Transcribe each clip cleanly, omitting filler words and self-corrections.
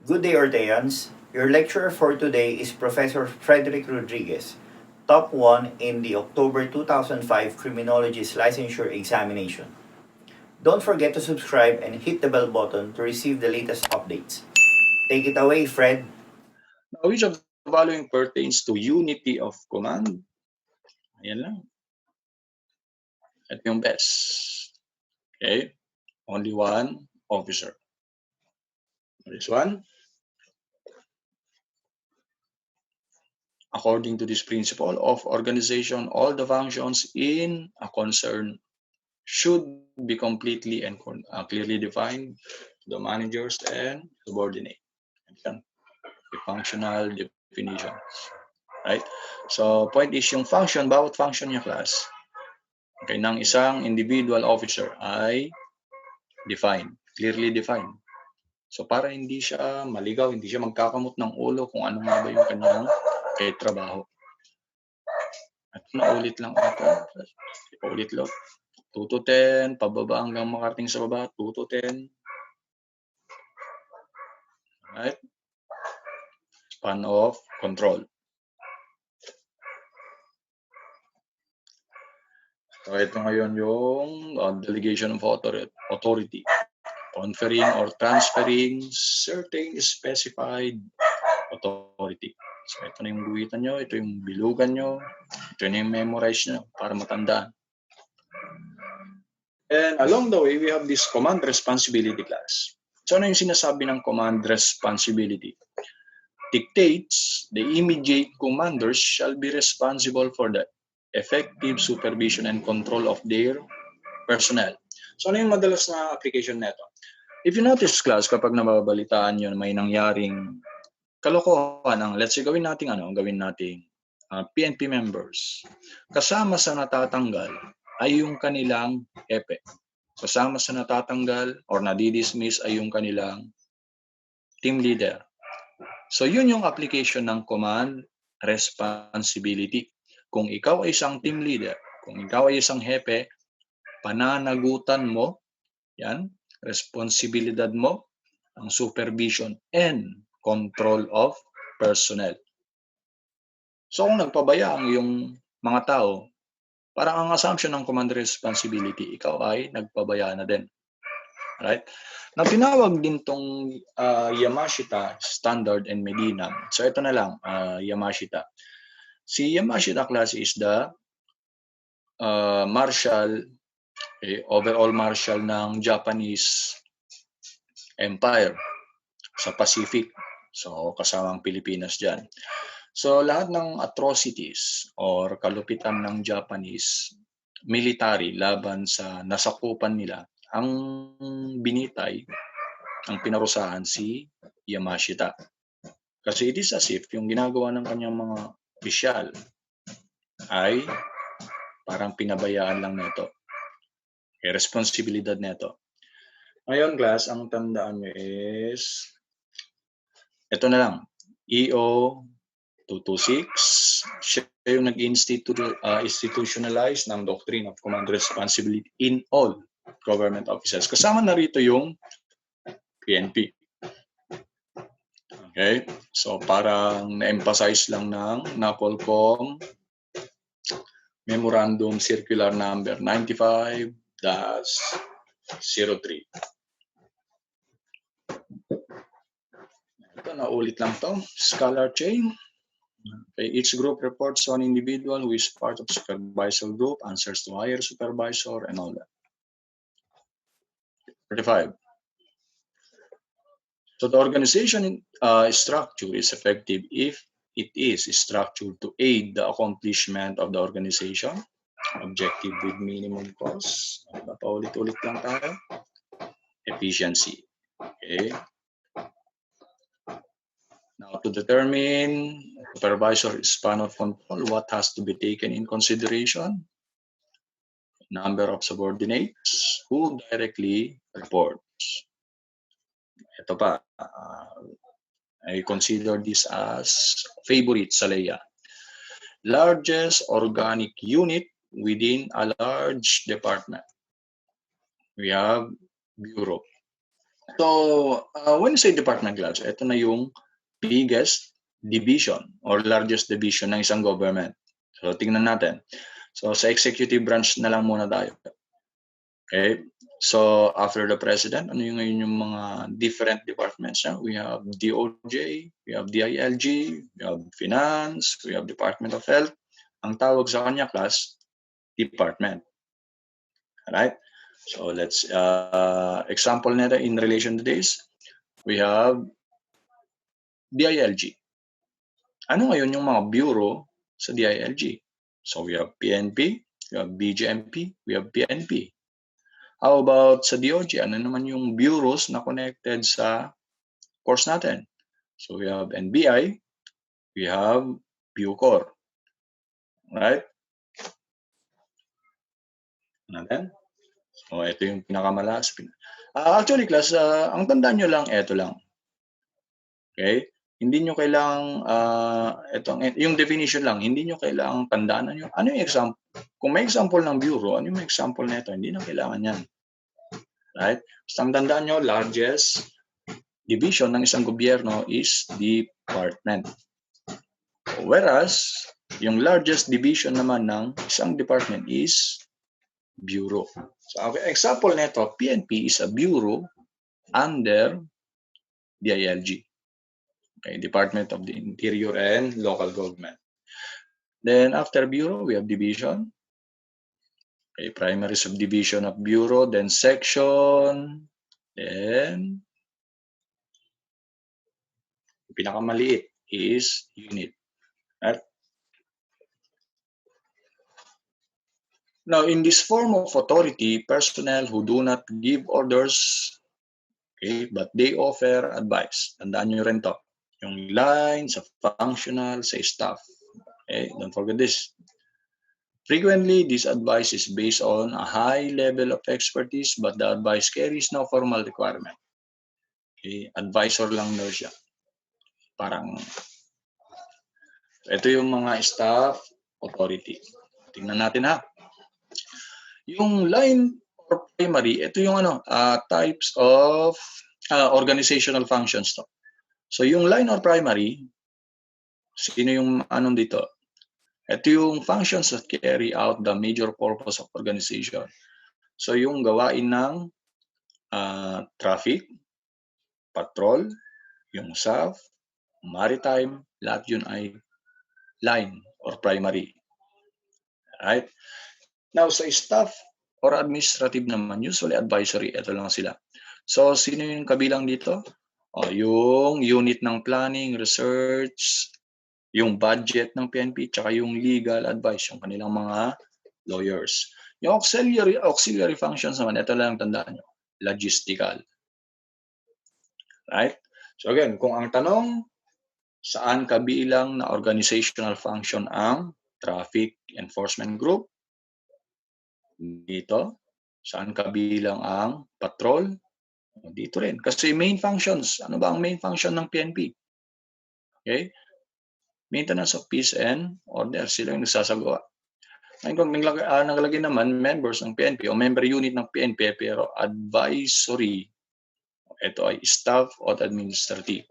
Good day, Orteans. Your lecturer for today is Professor Frederick Rodriguez, top 1 in the October 2005 Criminologist Licensure examination. Don't forget to subscribe and hit the bell button to receive the latest updates. Take it away, Fred. Now, which of the following pertains to unity of command? Ayan lang. Ito yung best. Okay? Only one officer. This one. According to this principle of organization, all the functions in a concern should be completely and clearly defined to the managers and subordinates. The functional definitions. Right? So, point is yung function, bawat function niya, class, okay, ng isang individual officer ay defined, clearly defined. So, para hindi siya maligaw, hindi siya magkakamot ng ulo kung ano nga ba yung kanyang trabaho. At naulit lang ito. Paulit lang. 2 to 10, pababa hanggang makarating sa baba, 2 to 10. Right? Span of control. So, ito ngayon yung delegation of authority. Conferring or transferring certain specified authority. So, ito na yung guhitan nyo, ito yung bilugan nyo, ito na yung memorize nyo para matandaan. And along the way, we have this command responsibility class. So, ano yung sinasabi ng command responsibility? Dictates the immediate commanders shall be responsible for the effective supervision and control of their personnel. So, ano yung madalas na application neto? If you notice, class, kapag nababalitaan nyo may nangyaring kalokohan, let's say, gawin nating PNP members. Kasama sa natatanggal ay yung kanilang epe. Kasama sa natatanggal or nadidismiss ay yung kanilang team leader. So, yun yung application ng command responsibility. Kung ikaw ay isang team leader, kung ikaw ay isang hepe, pananagutan mo, yan, responsibilidad mo, ang supervision and control of personnel. So, kung nagpabaya ang iyong mga tao, parang ang assumption ng command responsibility, ikaw ay nagpabaya na din. Right? Na tinawag din tong Yamashita, Standard, and Medina. So, ito na lang, Yamashita. Si Yamashita class is the marshal, overall marshal ng Japanese Empire sa Pacific. So, kasamang Pilipinas dyan. So, lahat ng atrocities or kalupitan ng Japanese military laban sa nasakupan nila, ang binitay, ang pinarusahan si Yamashita. Kasi it is as if yung ginagawa ng kanyang mga opisyal ay parang pinabayaan lang nito. Responsibilidad nito. Ngayon, class, ang tandaan nyo is ito na lang, EO 226, siya yung nag-institutionalize ng doctrine of command responsibility in all government offices. Kasama na rito yung PNP. Okay? So, parang na-emphasize lang ng NAPOLCOM Memorandum Circular Number 95-03. Ito, naulit lang to. Scalar chain. Okay, each group reports to an individual who is part of supervisor group, answers to higher supervisor, and all that. 35. So the organization structure is effective if it is structured to aid the accomplishment of the organization, objective with minimum cost. Paulit-ulit lang tayo. Efficiency. Okay. Now, to determine supervisor span of control, what has to be taken in consideration? Number of subordinates who directly reports. Ito pa, I consider this as favorite sa LEA. Largest organic unit within a large department. We have bureau. So, when you say department class, ito na yung biggest division or largest division ng isang government. So, tingnan natin. So, sa executive branch na lang muna tayo. Okay? So, after the president, ano yung ngayon yung mga different departments? We have DOJ, we have DILG, we have finance, we have Department of Health. Ang tawag sa kanya class, department. Alright? So, let's, example nito in relation to this, we have DILG. Ano ngayon yung mga bureau sa DILG? So, we have PNP, we have BGMP, we have PNP. How about sa DOJ? Ano naman yung bureaus na connected sa course natin? So, we have NBI, we have Bucor. Right? Natin? So, ito yung pinakamalakas. Actually, class, ang tandaan nyo lang, ito lang. Okay? Hindi nyo kailangang, yung definition lang, hindi nyo kailangang tandaan nyo. Ano yung example? Kung may example ng bureau, ano yung example nito? Hindi na kailangan yan. Right? Basta ang tandaan nyo, largest division ng isang gobyerno is department. Whereas, yung largest division naman ng isang department is bureau. So, okay, example nito, PNP is a bureau under DILG. Okay, Department of the Interior and Local Government. Then, after bureau, we have division. Okay, primary subdivision of bureau, then section, then pinakamaliit is unit. Right? Now, in this form of authority, personnel who do not give orders, okay, but they offer advice. Tandaan nyo rin to. Yung line sa functional, sa staff. Okay, don't forget this. Frequently, this advice is based on a high level of expertise, but the advice carries no formal requirement. Okay, advisor lang daw siya. Parang, ito yung mga staff authority. Tingnan natin ha. Yung line or primary, ito yung types of organizational functions to. So yung line or primary, sino yung dito? Ito yung functions that carry out the major purpose of organization. So yung gawain ng traffic, patrol, yung SAF, maritime, lahat yun ay line or primary. Right? Now sa staff or administrative naman, usually advisory, ito lang sila. So sino yung kabilang dito? Yung unit ng planning, research, yung budget ng PNP, tsaka yung legal advice, yung kanilang mga lawyers. Yung auxiliary functions naman, ito lang tandaan nyo, logistical. Right? So again, kung ang tanong, saan kabilang na organizational function ang traffic enforcement group? Dito. Saan kabilang ang patrol? Dito rin. Kasi main functions, ano ba ang main function ng PNP? Okay? Maintenance of peace and order, sila yung nagsasagawa. Kung naglagay naman members ng PNP o member unit ng PNP pero advisory, ito ay staff o administrative.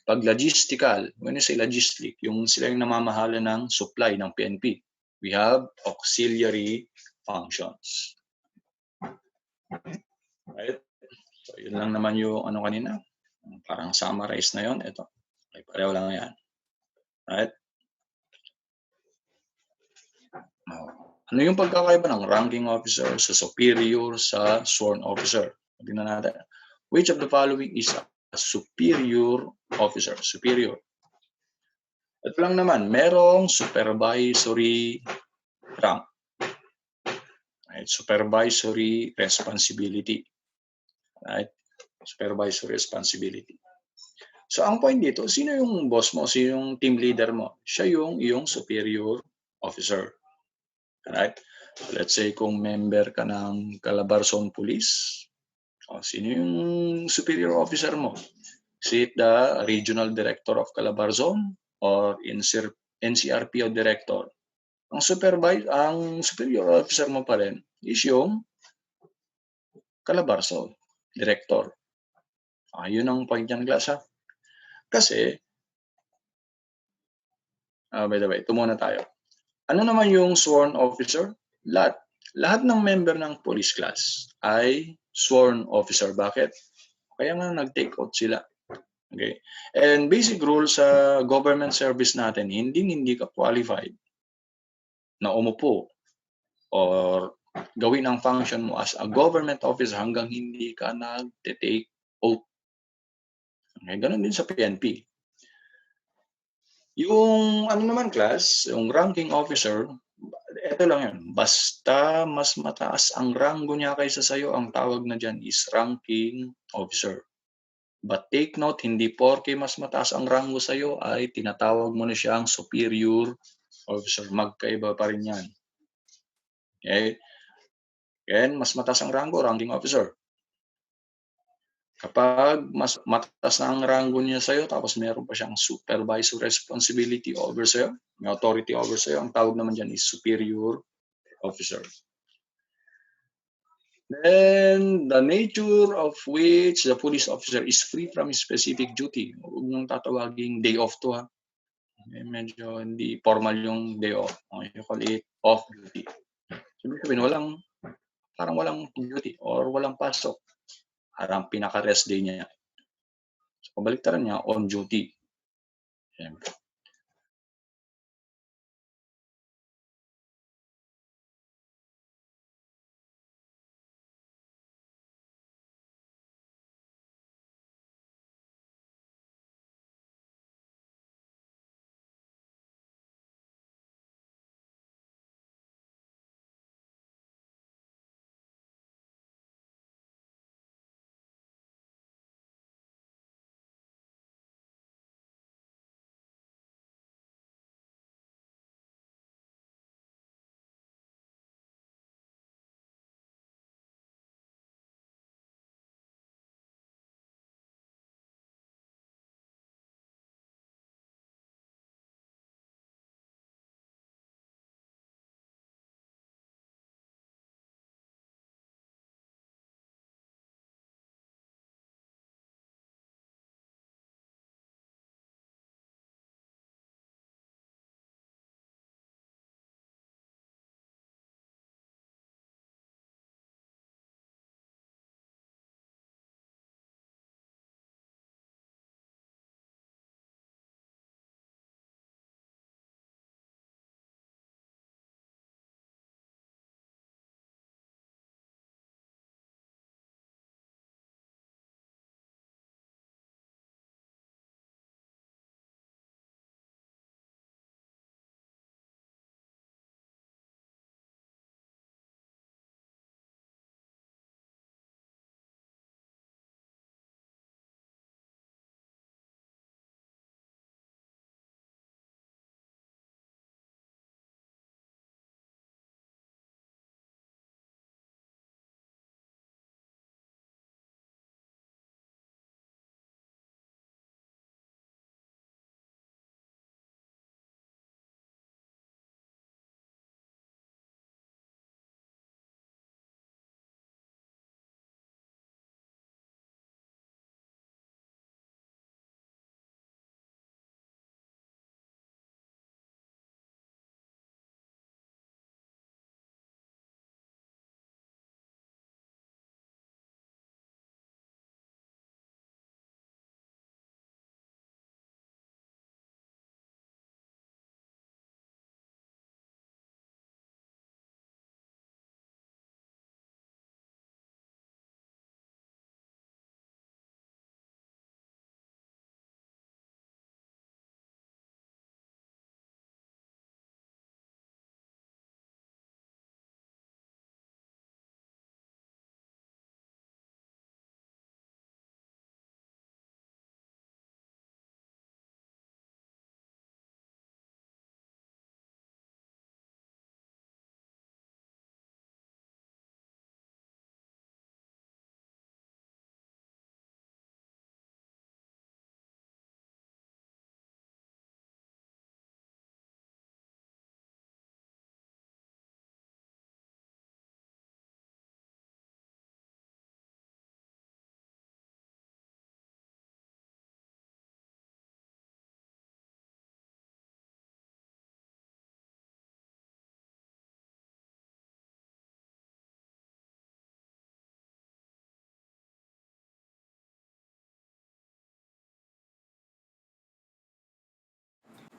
Pag logistical, when you say logistic, yung sila yung namamahala ng supply ng PNP. We have auxiliary functions. Right? So, yun lang naman yung kanina. Parang summarize na yun. Ito. Okay, pareho lang yan. Right? Ano yung pagkakaiba ng ranking officer sa superior sa sworn officer? Tingnan natin. Which of the following is a superior officer? Superior. Ito lang naman, merong supervisory rank. Right? Supervisory responsibility. Right? Supervisory responsibility. So, ang point dito, sino yung boss mo? Sino yung team leader mo? Siya yung iyong superior officer. Right? So, let's say kung member ka ng Calabarzon Police, sino yung superior officer mo? Is it the regional director of Calabarzon or NCRPO director? Ang superior officer mo pa rin is yung Calabarzon director. Yun ang point yan, class, ha? Kasi, by the way, ito muna tayo. Ano naman yung sworn officer? Lahat ng member ng police class ay sworn officer. Bakit? Kaya nga nag-take out sila. Okay? And basic rule sa government service natin, hindi ka qualified na umupo or gawin ang function mo as a government officer hanggang hindi ka nag-take oath. Okay? Ganun din sa PNP. Yung ano naman, class, yung ranking officer, ito lang yun. Basta mas mataas ang ranggo niya kaysa sa'yo, ang tawag na dyan is ranking officer. But take note, hindi porke mas mataas ang ranggo sa'yo ay tinatawag mo na siyang superior officer. Magkaiba pa rin yan. Okay? And mas mataas ang ranggo, ranking officer. Kapag mas mataas na ang ranggo niya sa'yo, tapos meron pa siyang supervisory responsibility over sa'yo, may authority over sa'yo, ang tawag naman dyan is superior officer. Then, the nature of which the police officer is free from specific duty. Huwag mong tatawaging day off to, ha. Medyo hindi formal yung day off. You call it off duty. Sabi sabihin, parang walang duty or walang pasok. Parang pinaka-rest day niya. So, kabaliktaran niya, on duty. Siyempre.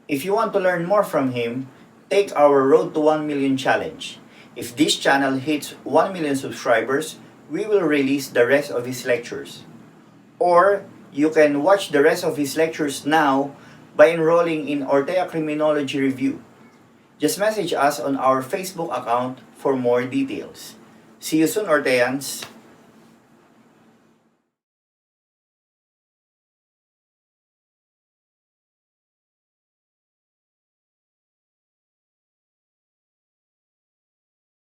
If you want to learn more from him, take our Road to 1 Million challenge. If this channel hits 1 million subscribers, we will release the rest of his lectures. Or you can watch the rest of his lectures now by enrolling in Ortea Criminology Review. Just message us on our Facebook account for more details. See you soon, Orteans!